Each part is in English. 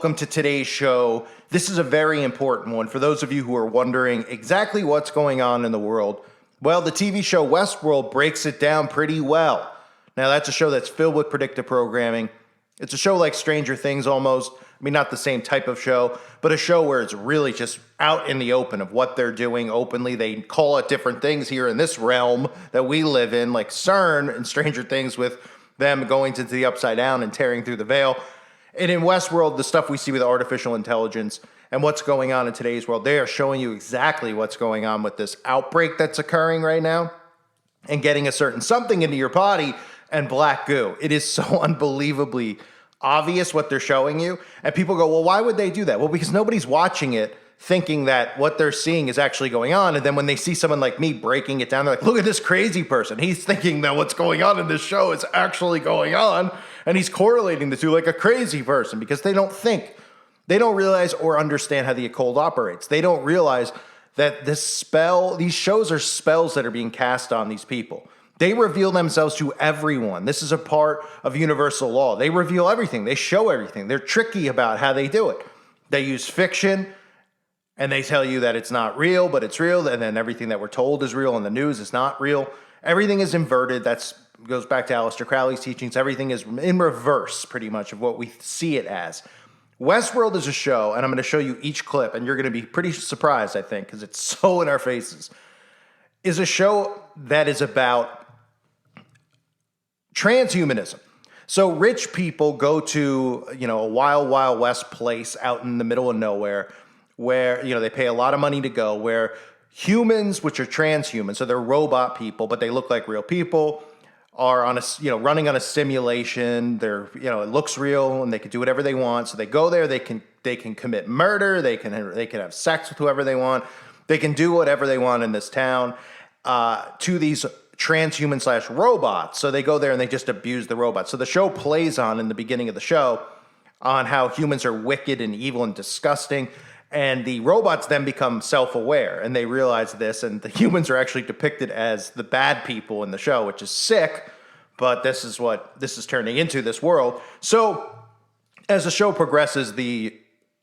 Welcome to today's show. This is a very important one for those of you who are wondering exactly what's going on in the world. Well, the TV show Westworld breaks it down pretty well. Now, that's a show that's filled with predictive programming. It's a show like Stranger Things almost. I mean, not the same type of show, but a show where it's really just out in the open of what they're doing openly. They call it different things here in this realm that we live in, like CERN and Stranger Things with them going into the upside down and tearing through the veil. And in Westworld, the stuff we see with artificial intelligence and what's going on in today's world, they are showing you exactly what's going on with this outbreak that's occurring right now and getting a certain something into your body and black goo. It is so unbelievably obvious what they're showing you. And people go, well, why would they do that? Well, because nobody's watching it thinking that what they're seeing is actually going on. And then when they see someone like me breaking it down, they're like, look at this crazy person. He's thinking that what's going on in this show is actually going on. And he's correlating the two like a crazy person because they don't think. They don't realize or understand how the occult operates. They don't realize that this spell, these shows are spells that are being cast on these people. They reveal themselves to everyone. This is a part of universal law. They reveal everything. They show everything. They're tricky about how they do it. They use fiction, and they tell you that it's not real, but it's real, and then everything that we're told is real on the news is not real. Everything is inverted. That goes back to Aleister Crowley's teachings. Everything is in reverse, pretty much, of what we see it as. Westworld is a show, and I'm going to show you each clip, and you're going to be pretty surprised, I think, because it's so in our faces, is a show that is about transhumanism. So rich people go to, a wild, wild west place out in the middle of nowhere where, they pay a lot of money to go, where humans, which are transhumans, so they're robot people, but they look like real people, are on a, running on a simulation. They're, it looks real and they can do whatever they want. So they go there, they can commit murder. They can have sex with whoever they want. They can do whatever they want in this town to these transhuman / robots. So they go there and they just abuse the robots. So the show plays on, in the beginning of the show, on how humans are wicked and evil and disgusting. And the robots then become self-aware and they realize this, and the humans are actually depicted as the bad people in the show, which is sick, but this is what this is turning into, this world. So as the show progresses, the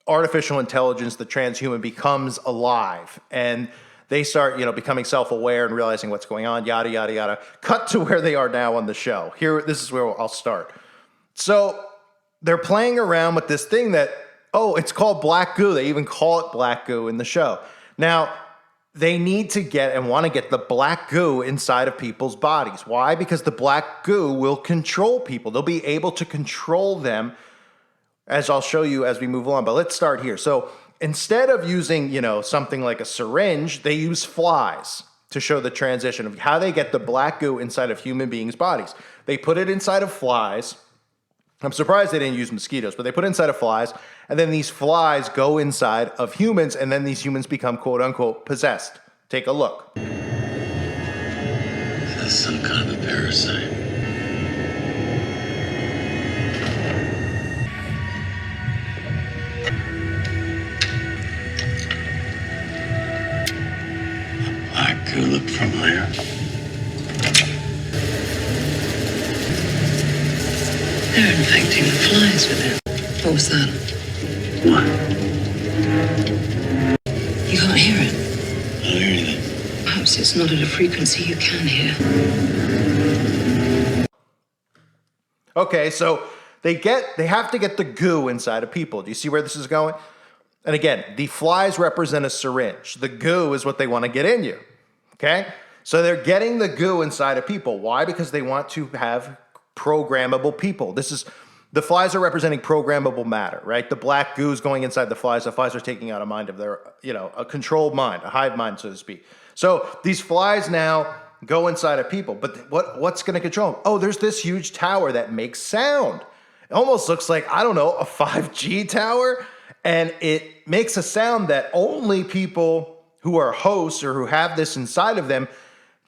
artificial intelligence, the transhuman, becomes alive, and they start, becoming self-aware and realizing what's going on, yada, yada, yada. Cut to where they are now on the show. Here, this is where I'll start. So they're playing around with this thing that, it's called black goo. They even call it black goo in the show. Now, they need to get and want to get the black goo inside of people's bodies. Why? Because the black goo will control people. They'll be able to control them, as I'll show you as we move along. But let's start here. So instead of using, something like a syringe, they use flies to show the transition of how they get the black goo inside of human beings' bodies. They put it inside of flies. I'm surprised they didn't use mosquitoes, but they put it inside of flies, and then these flies go inside of humans, and then these humans become quote-unquote possessed. Take a look. That's some kind of a parasite. Black goo look familiar. They're infecting the flies with it. What was that? What? You can't hear it. I don't hear anything. Perhaps it's not at a frequency you can hear. Okay, so they have to get the goo inside of people. Do you see where this is going? And again, the flies represent a syringe. The goo is what they want to get in you. Okay? So they're getting the goo inside of people. Why? Because they want to have programmable people. The flies are representing programmable matter, right? The black goo is going inside the flies. The flies are taking out a mind of their, a controlled mind, a hive mind, so to speak. So these flies now go inside of people, but what's going to control them? Oh, there's this huge tower that makes sound. It almost looks like, I don't know, a 5G tower, and it makes a sound that only people who are hosts or who have this inside of them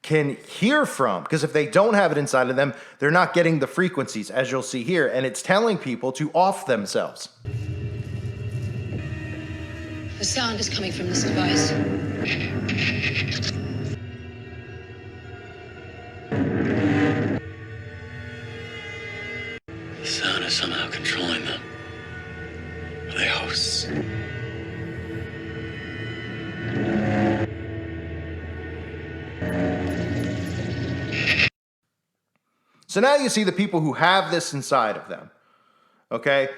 can hear from, because if they don't have it inside of them, they're not getting the frequencies, as you'll see here, and it's telling people to off themselves. The sound is coming from this device. The sound is somehow controlling them. Are they house. So now you see the people who have this inside of them, okay,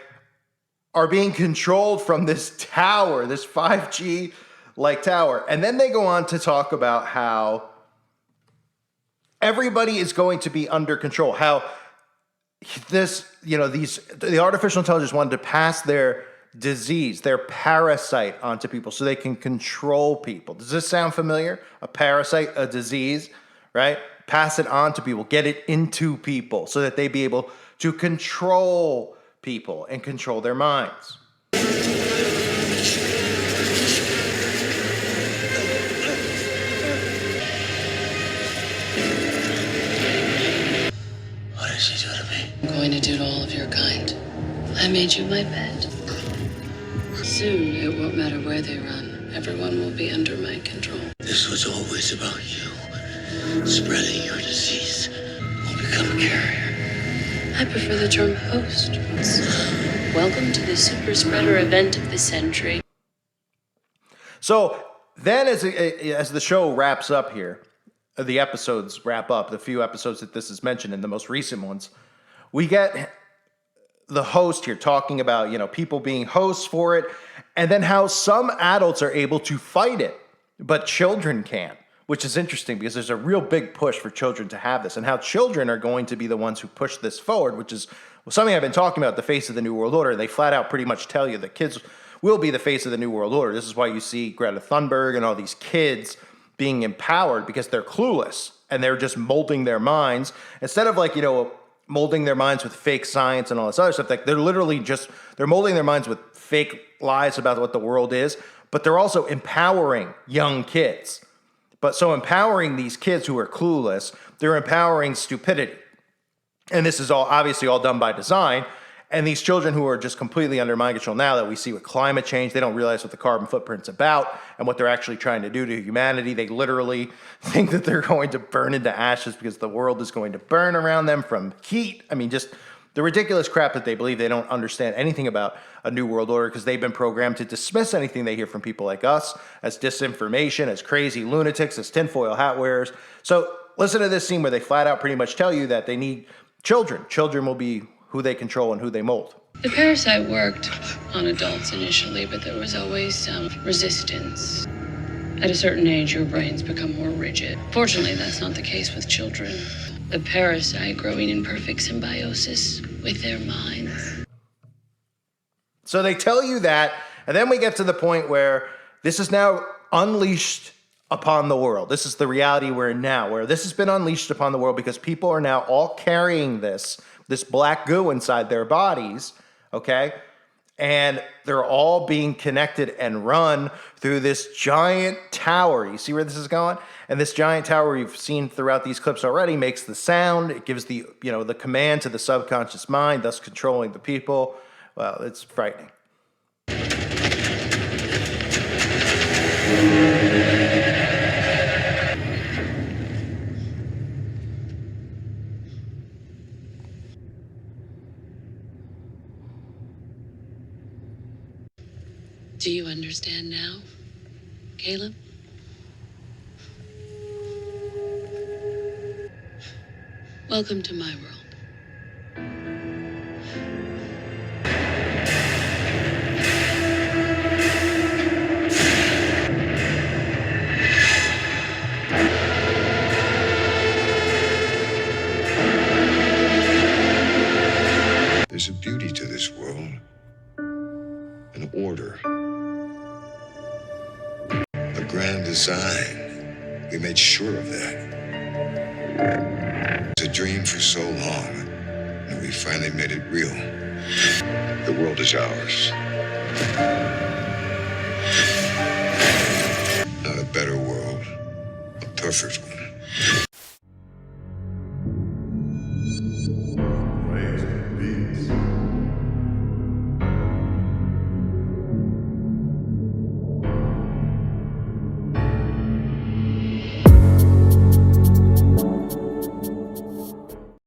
are being controlled from this tower, this 5G like tower. And then they go on to talk about how everybody is going to be under control, how this, the artificial intelligence wanted to pass their disease, their parasite onto people so they can control people. Does this sound familiar? A parasite, a disease, right? Pass it on to people, get it into people so that they be able to control people and control their minds. What did she do to me? I'm going to do to all of your kind. I made you my pet. Soon, it won't matter where they run. Everyone will be under my control. This was always about you. Spreading your disease will become a carrier. I prefer the term host. Welcome to the super spreader event of the century. So then as the show wraps up here, the episodes wrap up, the few episodes that this is mentioned in, the most recent ones, we get the host here talking about, people being hosts for it, and then how some adults are able to fight it, but children can't, which is interesting because there's a real big push for children to have this, and how children are going to be the ones who push this forward, which is something I've been talking about, the face of the New World Order. They flat out pretty much tell you that kids will be the face of the New World Order. This is why you see Greta Thunberg and all these kids being empowered because they're clueless and they're just molding their minds instead of molding their minds with fake science and all this other stuff. Like they're literally they're molding their minds with fake lies about what the world is, but they're also empowering young kids. But so empowering these kids who are clueless, they're empowering stupidity. And this is obviously all done by design. And these children who are just completely under mind control now that we see with climate change, they don't realize what the carbon footprint's about and what they're actually trying to do to humanity. They literally think that they're going to burn into ashes because the world is going to burn around them from heat. I mean, just the ridiculous crap that they believe. They don't understand anything about a new world order because they've been programmed to dismiss anything they hear from people like us as disinformation, as crazy lunatics, as tinfoil hat wearers. So listen to this scene where they flat out pretty much tell you that they need children. Children will be who they control and who they mold. The parasite worked on adults initially, but there was always some resistance. At a certain age, your brains become more rigid. Fortunately, that's not the case with children. The parasite growing in perfect symbiosis with their minds. So they tell you that, and then we get to the point where this is now unleashed upon the world. This is the reality we're in now, where this has been unleashed upon the world because people are now all carrying this black goo inside their bodies, okay? And they're all being connected and run through this giant tower. You see where this is going? And this giant tower we've seen throughout these clips already makes the sound. It gives the command to the subconscious mind, thus controlling the people. Well, it's frightening. Do you understand now, Caleb? Welcome to my world. There's a beauty to this world, an order, a grand design. We made sure of that. It's a dream for so long, and we finally made it real. The world is ours. Not a better world, a perfect one.